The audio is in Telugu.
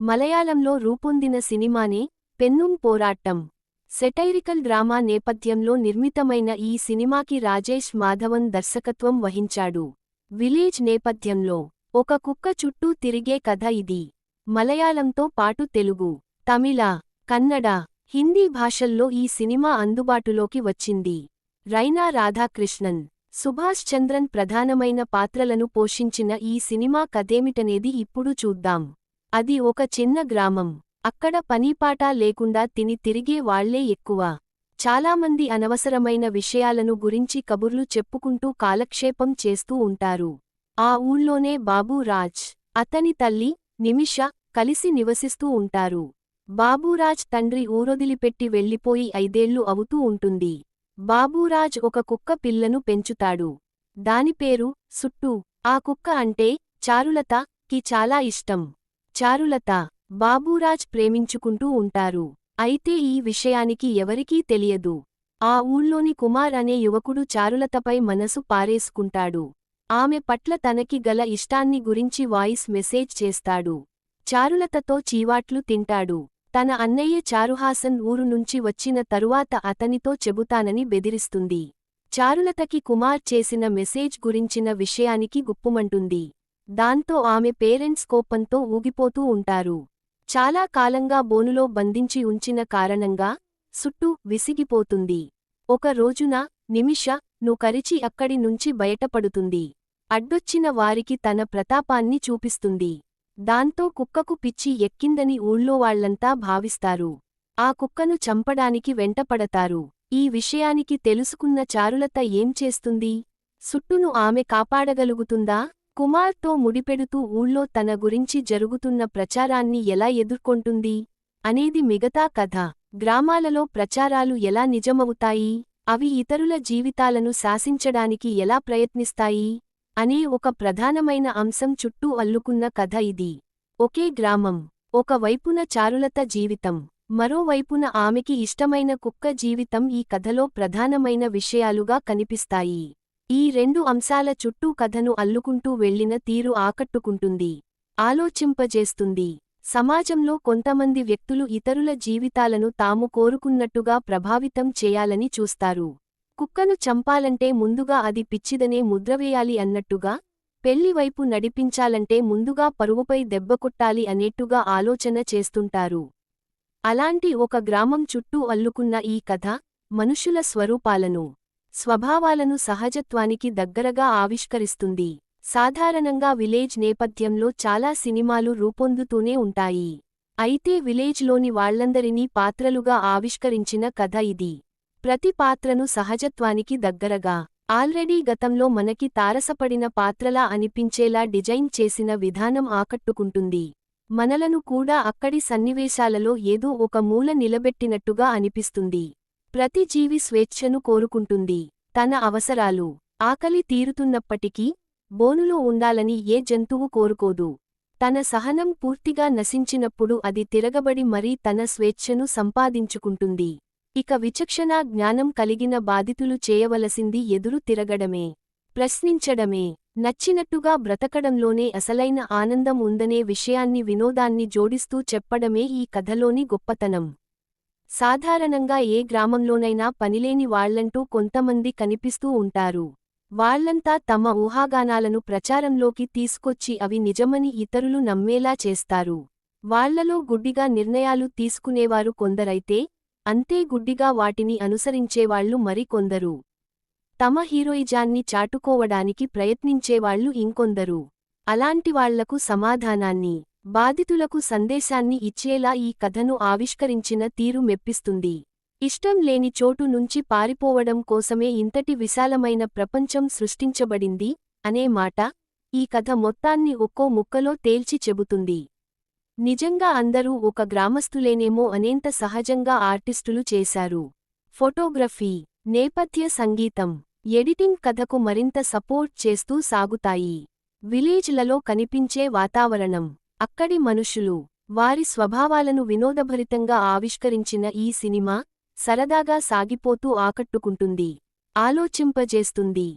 మలయాళంలో రూపొందిన సినిమానే పెన్నుం పోరాట్టం. సెటైరికల్ డ్రామా నేపథ్యంలో నిర్మితమైన ఈ సినిమాకి రాజేష్ మాధవన్ దర్శకత్వం వహించాడు. విలేజ్ నేపథ్యంలో ఒక కుక్క చుట్టూ తిరిగే కథ ఇది. మలయాళంతో పాటు తెలుగు, తమిళ, కన్నడ, హిందీ భాషల్లో ఈ సినిమా అందుబాటులోకి వచ్చింది. రైనా రాధాకృష్ణన్, సుభాష్ చంద్రన్ ప్రధానమైన పాత్రలను పోషించిన ఈ సినిమా కథేమిటనేది ఇప్పుడు చూద్దాం. అది ఒక చిన్న గ్రామం. అక్కడ పనీపాటా లేకుండా తిరిగే వాళ్లే ఎక్కువ. చాలామంది అనవసరమైన విషయాలను గురించి కబుర్లు చెప్పుకుంటూ కాలక్షేపం చేస్తూ ఉంటారు. ఆ ఊళ్లోనే బాబూరాజ్, అతని తల్లి నిమిష కలిసి నివసిస్తూ ఉంటారు. బాబూరాజ్ తండ్రి ఊరొదిలిపెట్టి వెళ్లిపోయి 5 ఏళ్లు అవుతూ ఉంటుంది. బాబూరాజ్ ఒక కుక్క పిల్లను పెంచుతాడు. దాని పేరు సుట్టు. ఆ కుక్క అంటే చారులత కి చాలా ఇష్టం. చారులత, బాబూరాజ్ ప్రేమించుకుంటూ ఉంటారు. అయితే ఈ విషయానికి ఎవరికీ తెలియదు. ఆ ఊళ్లోని కుమార్ అనే యువకుడు చారులతపై మనసు పారేసుకుంటాడు. ఆమె పట్ల తనకి గల ఇష్టాన్ని గురించి వాయిస్ మెసేజ్ చేస్తాడు. చారులతతో చీవాట్లు తింటాడు. తన అన్నయ్య చారుహాసన్ ఊరు నుంచి వచ్చిన తరువాత అతనితో చెబుతానని బెదిరిస్తుంది. చారులతకి కుమార్ చేసిన మెసేజ్ గురించిన విషయానికి గుప్పుమంటుంది. దాంతో ఆమె పేరెంట్స్ కోపంతో ఊగిపోతూ ఉంటారు. చాలా కాలంగా బోనులో బంధించి ఉంచిన కారణంగా సుట్టు విసిగిపోతుంది. ఒక రోజున నిమిష కరిచి అక్కడి నుంచి బయటపడుతుంది. అడ్డొచ్చిన వారికి తన ప్రతాపాన్ని చూపిస్తుంది. దాంతో కుక్కకు పిచ్చి ఎక్కిందని ఊళ్ళోవాళ్లంతా భావిస్తారు. ఆ కుక్కను చంపడానికి వెంటపడతారు. ఈ విషయానికి తెలుసుకున్న చారులత ఏం చేస్తుంది? సుట్టును ఆమె కాపాడగలుగుతుందా? కుమార్తో ముడిపెడుతూ ఊళ్ళో తన గురించి జరుగుతున్న ప్రచారాన్ని ఎలా ఎదుర్కొంటుంది అనేది మిగతా కథ. గ్రామాలలో ప్రచారాలు ఎలా నిజమవుతాయి, అవి ఇతరుల జీవితాలను శాసించడానికి ఎలా ప్రయత్నిస్తాయి అనే ఒక ప్రధానమైన అంశం చుట్టూ అల్లుకున్న కథ ఇది. ఒకే గ్రామం. ఒక వైపున చారులత జీవితం, మరోవైపున ఆమెకి ఇష్టమైన కుక్క జీవితం ఈ కథలో ప్రధానమైన విషయాలుగా కనిపిస్తాయి. ఈ 2 అంశాల చుట్టూ కథను అల్లుకుంటూ వెళ్లిన తీరు ఆకట్టుకుంటుంది, ఆలోచింపజేస్తుంది. సమాజంలో కొంతమంది వ్యక్తులు ఇతరుల జీవితాలను తాము కోరుకున్నట్టుగా ప్రభావితం చేయాలని చూస్తారు. కుక్కను చంపాలంటే ముందుగా అది పిచ్చిదనే ముద్రవేయాలి అన్నట్టుగా, పెళ్లివైపు నడిపించాలంటే ముందుగా పరువుపై దెబ్బకొట్టాలి అనేట్టుగా ఆలోచన చేస్తుంటారు. అలాంటి ఒక గ్రామం చుట్టూ అల్లుకున్న ఈ కథ మనుషుల స్వరూపాలను, స్వభావాలను సహజత్వానికి దగ్గరగా ఆవిష్కరిస్తుంది. సాధారణంగా విలేజ్ నేపథ్యంలో చాలా సినిమాలు రూపొందుతూనే ఉంటాయి. అయితే విలేజ్లోని వాళ్లందరినీ పాత్రలుగా ఆవిష్కరించిన కథ ఇది. ప్రతి పాత్రను సహజత్వానికి దగ్గరగా, ఆల్రెడీ గతంలో మనకి తారసపడిన పాత్రలా అనిపించేలా డిజైన్ చేసిన విధానం ఆకట్టుకుంటుంది. మనలను కూడా అక్కడి సన్నివేశాలలో ఏదో ఒక మూల నిలబెట్టినట్టుగా అనిపిస్తుంది. ప్రతి జీవి స్వేచ్ఛను కోరుకుంటుంది. తన అవసరాలు, ఆకలి తీరుతున్నప్పటికీ బోనులో ఉండాలని ఏ జంతువు కోరుకోదు. తన సహనం పూర్తిగా నశించినప్పుడు అది తిరగబడి మరీ తన స్వేచ్ఛను సంపాదించుకుంటుంది. ఇక విచక్షణా జ్ఞానం కలిగిన బాధితులు చేయవలసింది ఎదురు తిరగడమే, ప్రశ్నించడమే. నచ్చినట్టుగా బ్రతకడంలోనే అసలైన ఆనందం ఉందనే విషయాన్ని వినోదాన్ని జోడిస్తూ చెప్పడమే ఈ కథలోని గొప్పతనం. సాధారణంగా ఏ గ్రామంలోనైనా పనిలేని వాళ్లంటూ కొంతమంది కనిపిస్తూ ఉంటారు. వాళ్లంతా తమ ఊహాగానాలను ప్రచారంలోకి తీసుకొచ్చి అవి నిజమని ఇతరులు నమ్మేలా చేస్తారు. వాళ్లలో గుడ్డిగా నిర్ణయాలు తీసుకునేవారు కొందరైతే, అంతే గుడ్డిగా వాటిని అనుసరించేవాళ్లు మరికొందరు. తమ హీరోయిజాన్ని చాటుకోవడానికి ప్రయత్నించేవాళ్లు ఇంకొందరు. అలాంటివాళ్లకు సమాధానాన్ని, బాధితులకు సందేశాన్ని ఇచ్చేలా ఈ కథను ఆవిష్కరించిన తీరు మెప్పిస్తుంది. ఇష్టం లేని చోటు నుంచి పారిపోవడం కోసమే ఇంతటి విశాలమైన ప్రపంచం సృష్టించబడింది అనే మాట ఈ కథ మొత్తాన్ని ఒక్కో ముక్కలో తేల్చి చెబుతుంది. నిజంగా అందరూ ఒక గ్రామస్తులేనేమో అనేంత సహజంగా ఆర్టిస్టులు చేశారు. ఫోటోగ్రఫీ, నేపథ్య సంగీతం, ఎడిటింగ్ కథకు మరింత సపోర్ట్ చేస్తూ సాగుతాయి. విలేజ్లలో కనిపించే వాతావరణం, అక్కడి మనుషులు, వారి స్వభావాలను వినోదభరితంగా ఆవిష్కరించిన ఈ సినిమా సరదాగా సాగిపోతూ ఆకట్టుకుంటుంది, ఆలోచింపజేస్తుంది.